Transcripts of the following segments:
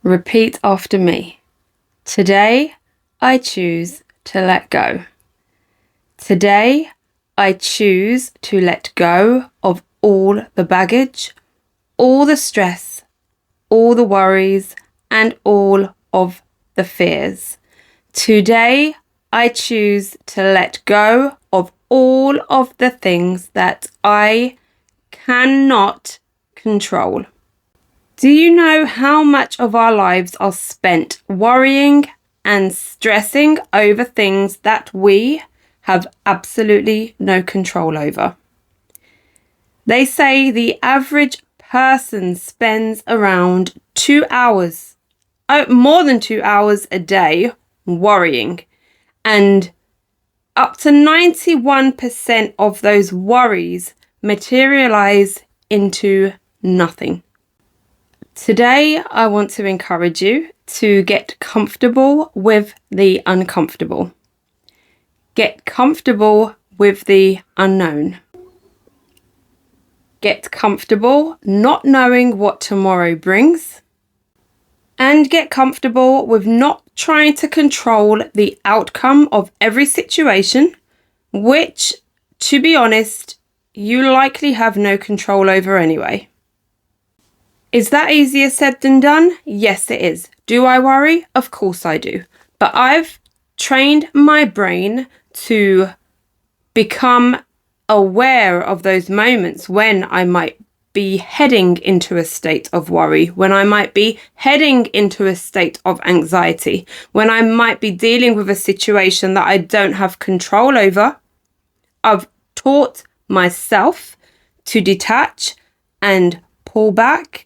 Repeat after me. Today, I choose to let go. Today, I choose to let go of all the baggage, all the stress, all the worries, and all of the fears. Today, I choose to let go of all of the things that I cannot control. Do you know how much of our lives are spent worrying and stressing over things that we have absolutely no control over? They say the average person spends around 2 hours, more than 2 hours a day worrying, and up to 91% of those worries materialize into nothing. Today, I want to encourage you to get comfortable with the uncomfortable. Get comfortable with the unknown. Get comfortable not knowing what tomorrow brings. And get comfortable with not trying to control the outcome of every situation, which, to be honest, you likely have no control over anyway. Is that easier said than done? Yes, it is. Do I worry? Of course I do. But I've trained my brain to become aware of those moments when I might be heading into a state of worry, when I might be heading into a state of anxiety, when I might be dealing with a situation that I don't have control over. I've taught myself to detach and pull back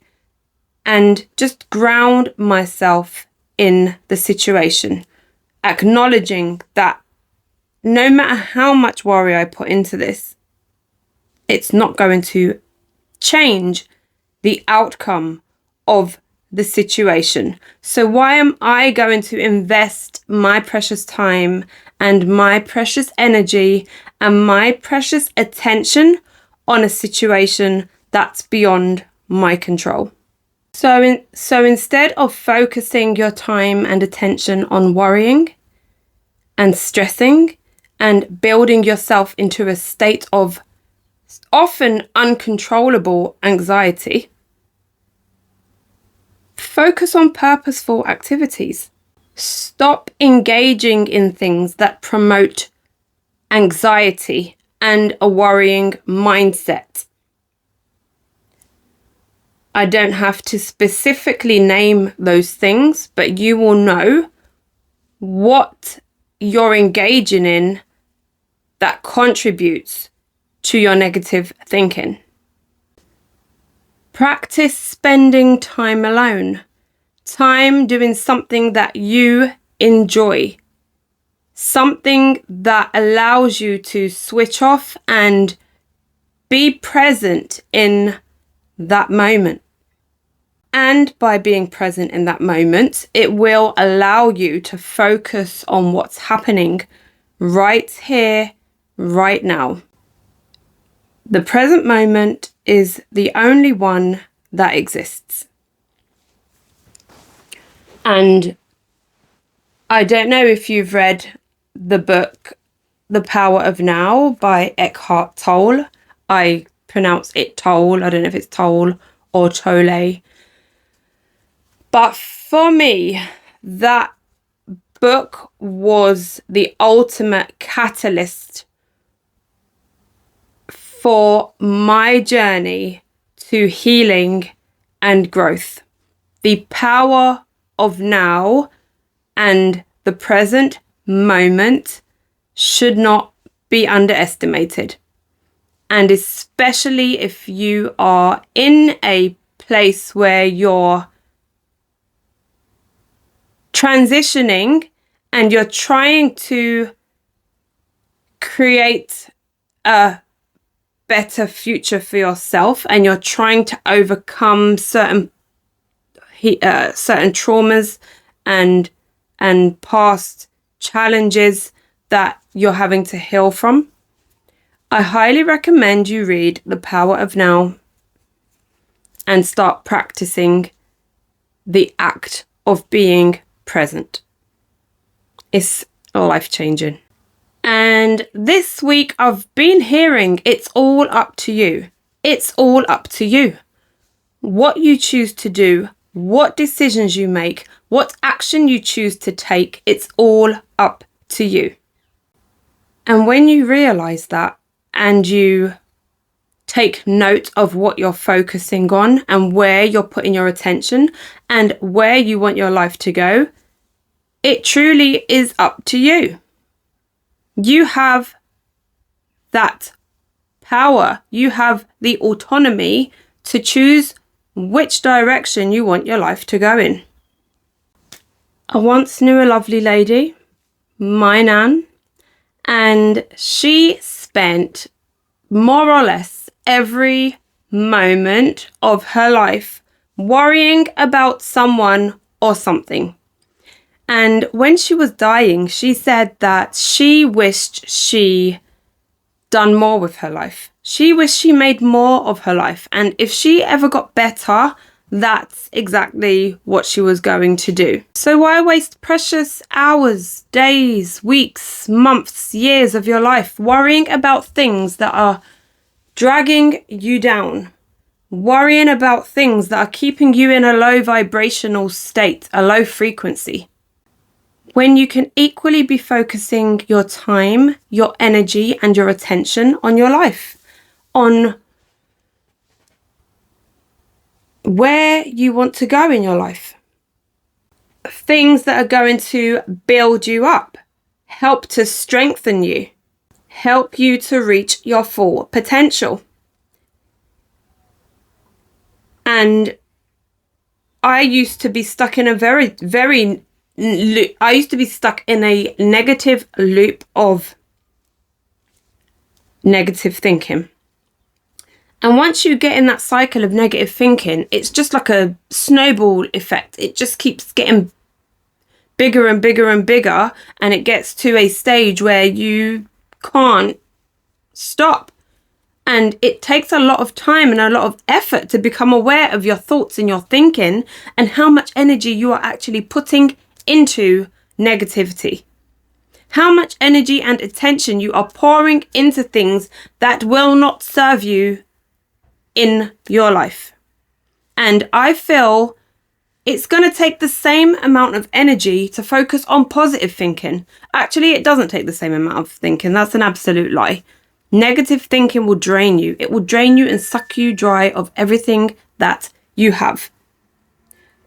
and just ground myself in the situation, acknowledging that no matter how much worry I put into this, it's not going to change the outcome of the situation. So why am I going to invest my precious time and my precious energy and my precious attention on a situation that's beyond my control? So instead of focusing your time and attention on worrying and stressing and building yourself into a state of often uncontrollable anxiety, focus on purposeful activities. Stop engaging in things that promote anxiety and a worrying mindset. I don't have to specifically name those things, but you will know what you're engaging in that contributes to your negative thinking. Practice spending time alone, time doing something that you enjoy, something that allows you to switch off and be present in that moment. And by being present in that moment, it will allow you to focus on what's happening right here, right now. The present moment is the only one that exists. And I don't know if you've read the book The Power of Now by Eckhart Tolle. I pronounce it Tolle. I don't know if it's Tolle or Tolle. But for me, that book was the ultimate catalyst for my journey to healing and growth. The power of now and the present moment should not be underestimated. And especially if you are in a place where you're transitioning and you're trying to create a better future for yourself and you're trying to overcome certain traumas and past challenges that you're having to heal from, I highly recommend you read The Power of Now and start practicing the act of being present. It's life-changing. And this week I've been hearing it's all up to you. It's all up to you. What you choose to do, what decisions you make, what action you choose to take, it's all up to you. And when you realize that and you take note of what you're focusing on and where you're putting your attention and where you want your life to go, it truly is up to you. You have that power. You have the autonomy to choose which direction you want your life to go in. I once knew a lovely lady, my nan, and she spent more or less every moment of her life worrying about someone or something. And when she was dying, she said that she wished she done more with her life. She wished she made more of her life. And if she ever got better, that's exactly what she was going to do. So why waste precious hours, days, weeks, months, years of your life worrying about things that are dragging you down? Worrying about things that are keeping you in a low vibrational state, a low frequency, when you can equally be focusing your time, your energy, and your attention on your life, on where you want to go in your life. Things that are going to build you up, help to strengthen you, help you to reach your full potential. And I used to be stuck in a I used to be stuck in a negative loop of negative thinking. And once you get in that cycle of negative thinking, it's just like a snowball effect. It just keeps getting bigger and bigger and bigger. And it gets to a stage where you can't stop. And it takes a lot of time and a lot of effort to become aware of your thoughts and your thinking and how much energy you are actually putting into negativity. How much energy and attention you are pouring into things that will not serve you in your life. And I feel it's going to take the same amount of energy to focus on positive thinking. Actually, it doesn't take the same amount of thinking. That's an absolute lie. Negative thinking will drain you. It will drain you and suck you dry of everything that you have.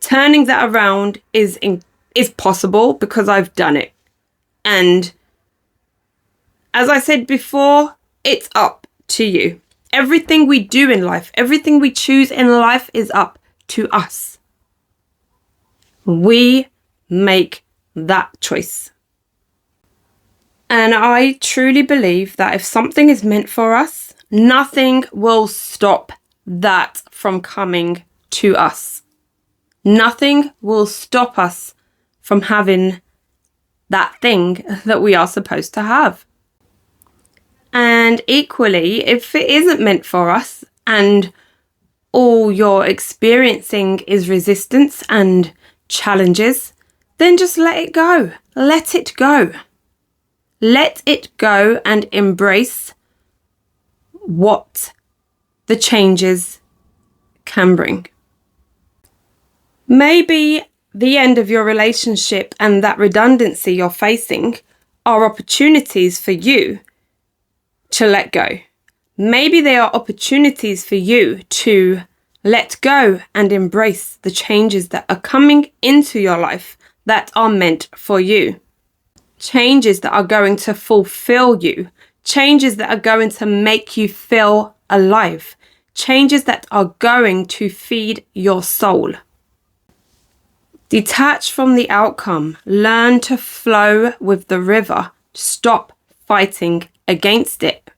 Turning that around is possible because I've done it. And as I said before, it's up to you. Everything we do in life, everything we choose in life is up to us. We make that choice. And I truly believe that if something is meant for us, nothing will stop that from coming to us. Nothing will stop us from having that thing that we are supposed to have. And equally, if it isn't meant for us and all you're experiencing is resistance and challenges, then just let it go. Let it go. Let it go and embrace what the changes can bring. Maybe the end of your relationship and that redundancy you're facing are opportunities for you to let go. Maybe they are opportunities for you to let go and embrace the changes that are coming into your life that are meant for you. Changes that are going to fulfill you. Changes that are going to make you feel alive. Changes that are going to feed your soul. Detach from the outcome. Learn to flow with the river. Stop fighting against it.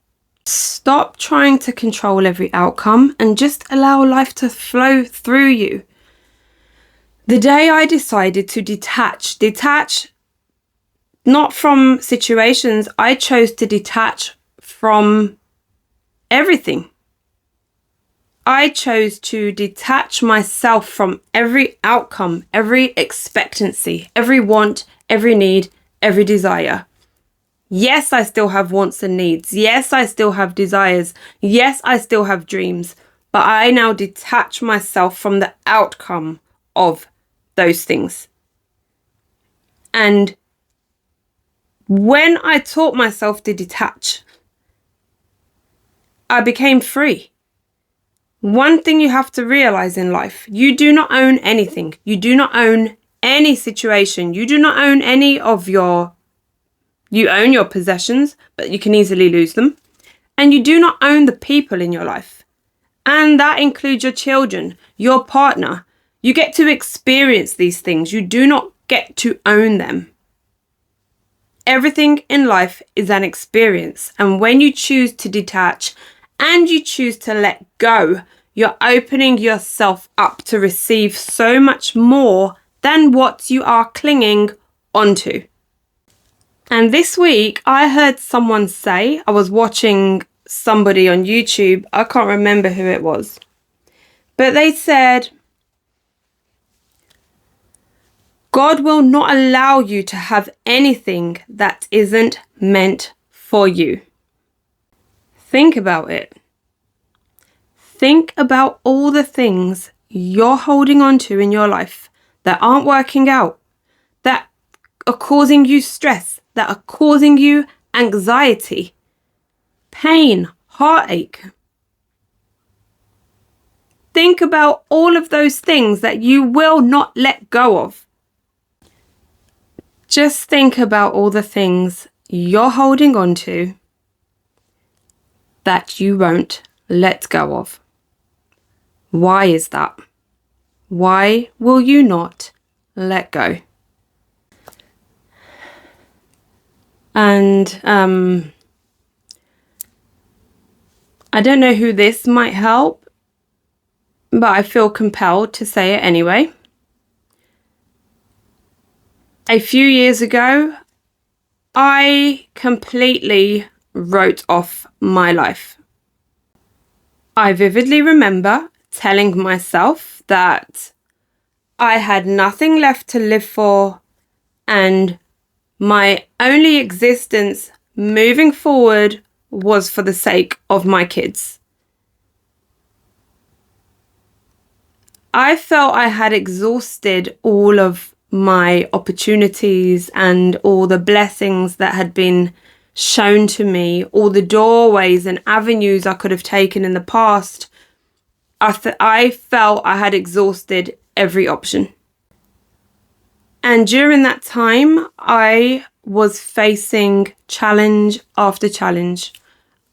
Stop trying to control every outcome and just allow life to flow through you. The day I decided to detach not from situations, I chose to detach from everything. I chose to detach myself from every outcome, every expectancy, every want, every need, every desire. Yes, I still have wants and needs. Yes, I still have desires. Yes, I still have dreams. But I now detach myself from the outcome of those things. And when I taught myself to detach, I became free. One thing you have to realize in life, you do not own anything. You do not own any situation. You do not own any of you own your possessions, but you can easily lose them. And you do not own the people in your life. And that includes your children, your partner. You get to experience these things. You do not get to own them. Everything in life is an experience. And when you choose to detach and you choose to let go, you're opening yourself up to receive so much more than what you are clinging onto. And this week, I heard someone say, I was watching somebody on YouTube, I can't remember who it was, but they said, God will not allow you to have anything that isn't meant for you. Think about it. Think about all the things you're holding on to in your life that aren't working out, that are causing you stress, that are causing you anxiety, pain, heartache. Think about all of those things that you will not let go of. Just think about all the things you're holding on to that you won't let go of. Why is that? Why will you not let go? And I don't know who this might help, but I feel compelled to say it anyway. A few years ago, I completely wrote off my life. I vividly remember telling myself that I had nothing left to live for and my only existence moving forward was for the sake of my kids. I felt I had exhausted all of my opportunities and all the blessings that had been shown to me, all the doorways and avenues I could have taken in the past. I felt I had exhausted every option. And during that time, I was facing challenge after challenge.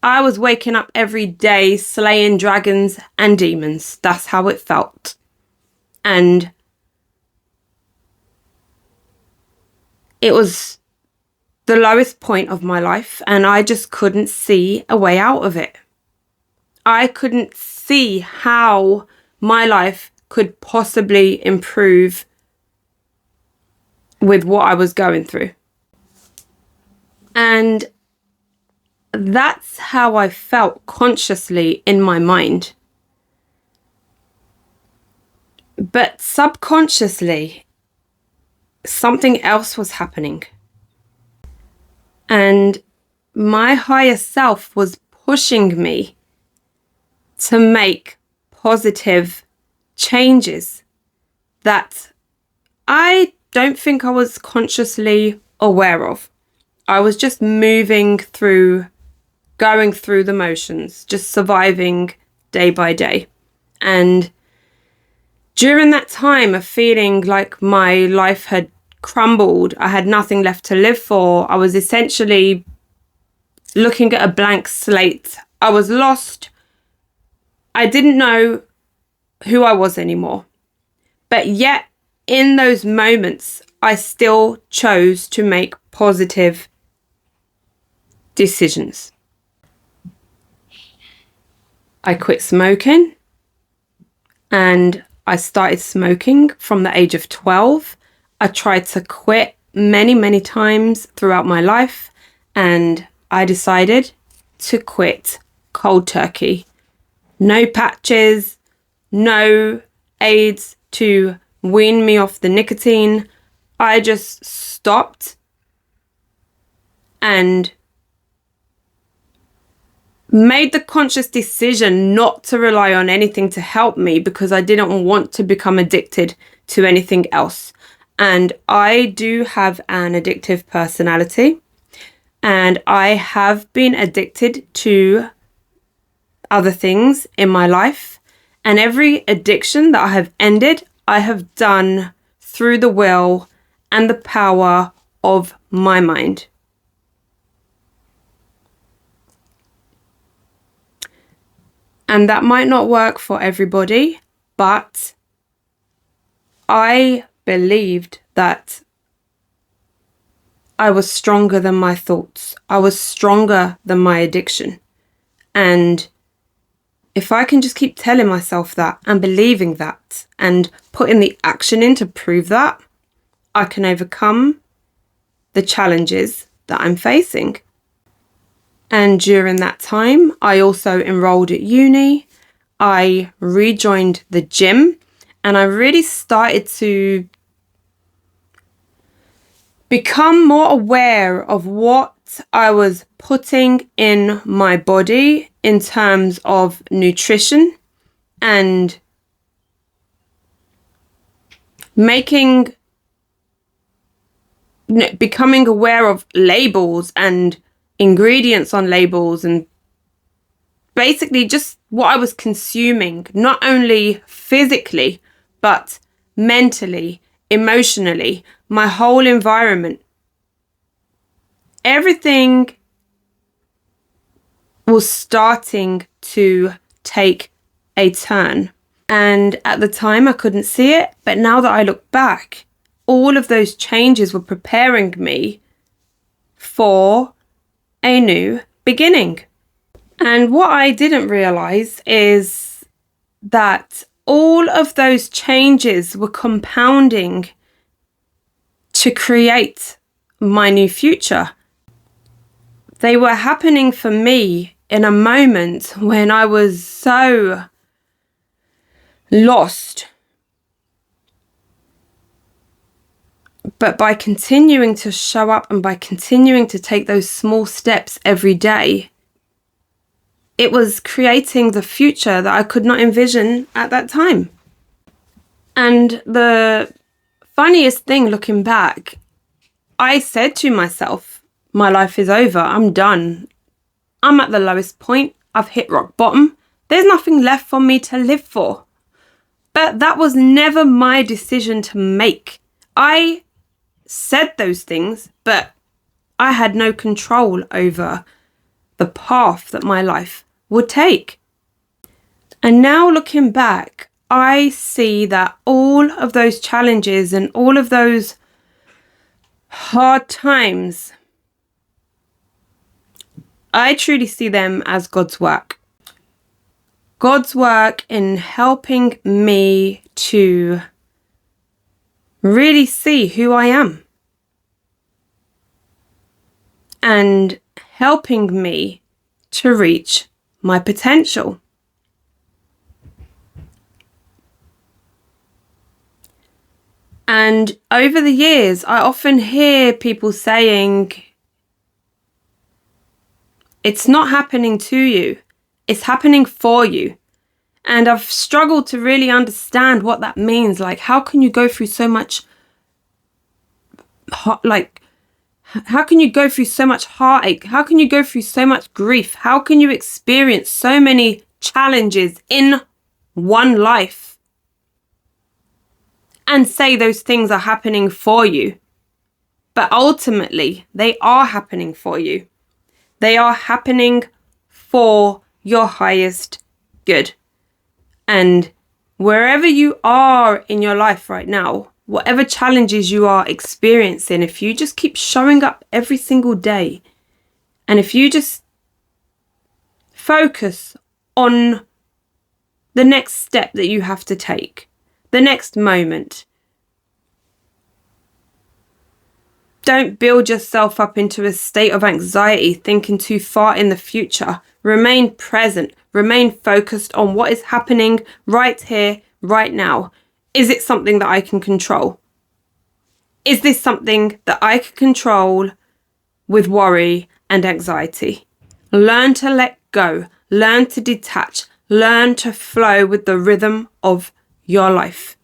I was waking up every day slaying dragons and demons. That's how it felt. And it was the lowest point of my life, and I just couldn't see a way out of it. I couldn't see how my life could possibly improve with what I was going through. And that's how I felt consciously in my mind. But subconsciously, something else was happening. And my higher self was pushing me to make positive changes that I don't think I was consciously aware of. I was just moving through, going through the motions, just surviving day by day. And during that time of feeling like my life had crumbled, I had nothing left to live for, I was essentially looking at a blank slate. I was lost. I didn't know who I was anymore. But yet, in those moments, I still chose to make positive decisions. I quit smoking, and I started smoking from the age of 12. I tried to quit many, many times throughout my life, and I decided to quit cold turkey No patches, no aids to wean me off the nicotine. I just stopped and made the conscious decision not to rely on anything to help me because I didn't want to become addicted to anything else. And I do have an addictive personality, and I have been addicted to other things in my life. And every addiction that I have ended, I have done through the will and the power of my mind. And that might not work for everybody, but I believed that I was stronger than my thoughts. I was stronger than my addiction. And if I can just keep telling myself that and believing that and putting the action in to prove that, I can overcome the challenges that I'm facing. And during that time, I also enrolled at uni. I rejoined the gym, and I really started to become more aware of what I was putting in my body in terms of nutrition, and becoming aware of labels and ingredients on labels, and basically just what I was consuming, not only physically, but mentally, emotionally, my whole environment. Everything was starting to take a turn. And at the time I couldn't see it, but now that I look back, all of those changes were preparing me for a new beginning. And what I didn't realize is that all of those changes were compounding to create my new future. They were happening for me in a moment when I was so lost. But by continuing to show up and by continuing to take those small steps every day, it was creating the future that I could not envision at that time. And the funniest thing looking back, I said to myself, my life is over. I'm done. I'm at the lowest point. I've hit rock bottom. There's nothing left for me to live for. But that was never my decision to make. I said those things, but I had no control over the path that my life would take. And now looking back, I see that all of those challenges and all of those hard times, I truly see them as God's work. God's work in helping me to really see who I am and helping me to reach my potential. And over the years, I often hear people saying, it's not happening to you, it's happening for you. And I've struggled to really understand what that means. Like, how can you go through so much, how can you go through so much heartache? How can you go through so much grief? How can you experience so many challenges in one life and say those things are happening for you? But ultimately, they are happening for you. They are happening for your highest good. And wherever you are in your life right now, whatever challenges you are experiencing, if you just keep showing up every single day, and if you just focus on the next step that you have to take, the next moment, Don't build yourself up into a state of anxiety, thinking too far in the future. Remain present. Remain focused on what is happening right here, right now. Is it something that I can control? Is this something that I can control with worry and anxiety? Learn to let go. Learn to detach. Learn to flow with the rhythm of your life.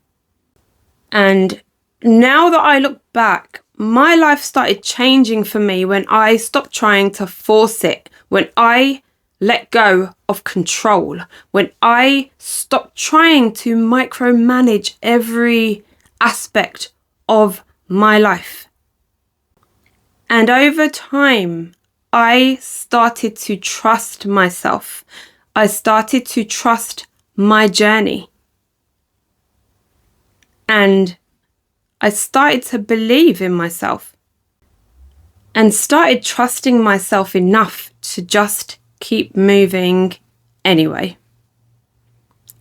And now that I look back, my life started changing for me when I stopped trying to force it, when I let go of control, when I stopped trying to micromanage every aspect of my life. And over time, I started to trust myself. I started to trust my journey. And I started to believe in myself and started trusting myself enough to just keep moving anyway.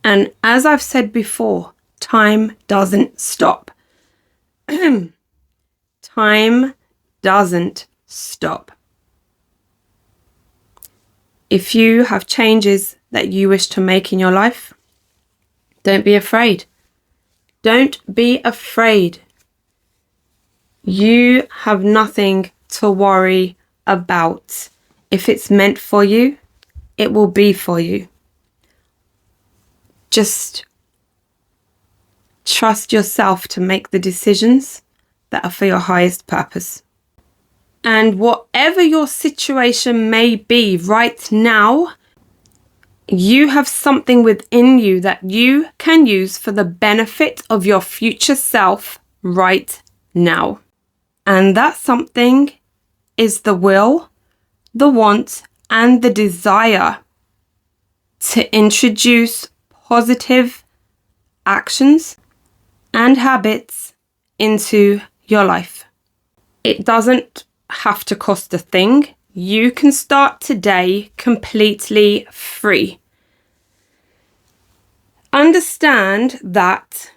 And as I've said before, time doesn't stop. Time doesn't stop. If you have changes that you wish to make in your life, don't be afraid. Don't be afraid. You have nothing to worry about. If it's meant for you, it will be for you. Just trust yourself to make the decisions that are for your highest purpose. And whatever your situation may be right now, you have something within you that you can use for the benefit of your future self right now. And that something is the will, the want, and the desire to introduce positive actions and habits into your life. It doesn't have to cost a thing. You can start today completely free. Understand that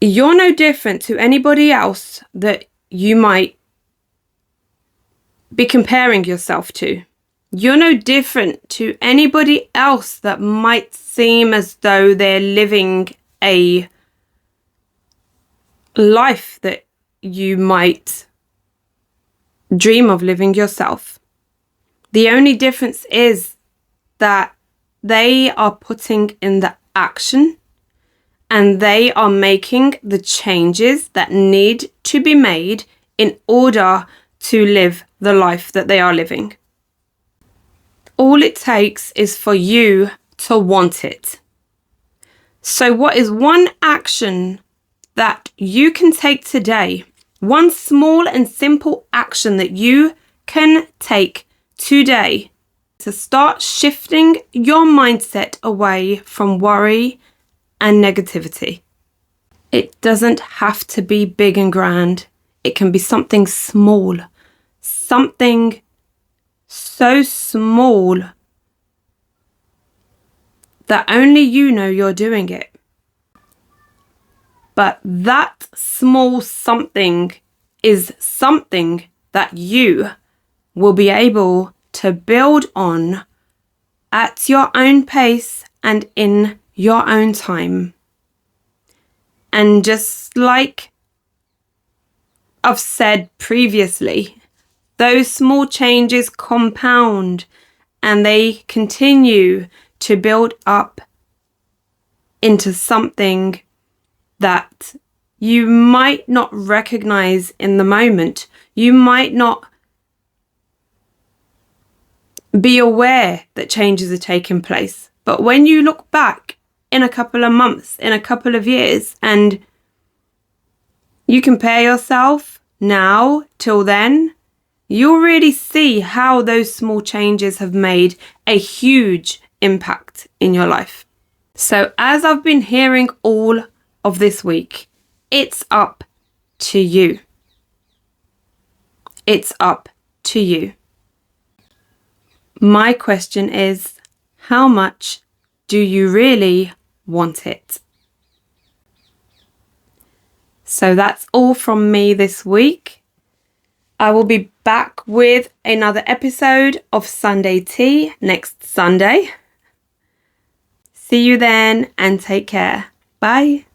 you're no different to anybody else that you might be comparing yourself to. You're no different to anybody else that might seem as though they're living a life that you might dream of living yourself. The only difference is that they are putting in the action and they are making the changes that need to be made in order to live the life that they are living. All it takes is for you to want it. So what is one action that you can take today? One small and simple action that you can take today to start shifting your mindset away from worry and negativity. It doesn't have to be big and grand. It can be something small, something so small that only you know you're doing it. But that small something is something that you will be able to build on at your own pace and in your own time. And just like I've said previously, those small changes compound and they continue to build up into something that you might not recognize in the moment. You might not be aware that changes are taking place. But when you look back in a couple of months, in a couple of years, and you compare yourself now till then, you'll really see how those small changes have made a huge impact in your life. So as I've been hearing all of this week, it's up to you. It's up to you. My question is, how much do you really want it? So that's all from me this week. I will be back with another episode of Sunday Tea next Sunday. See you then and take care. Bye.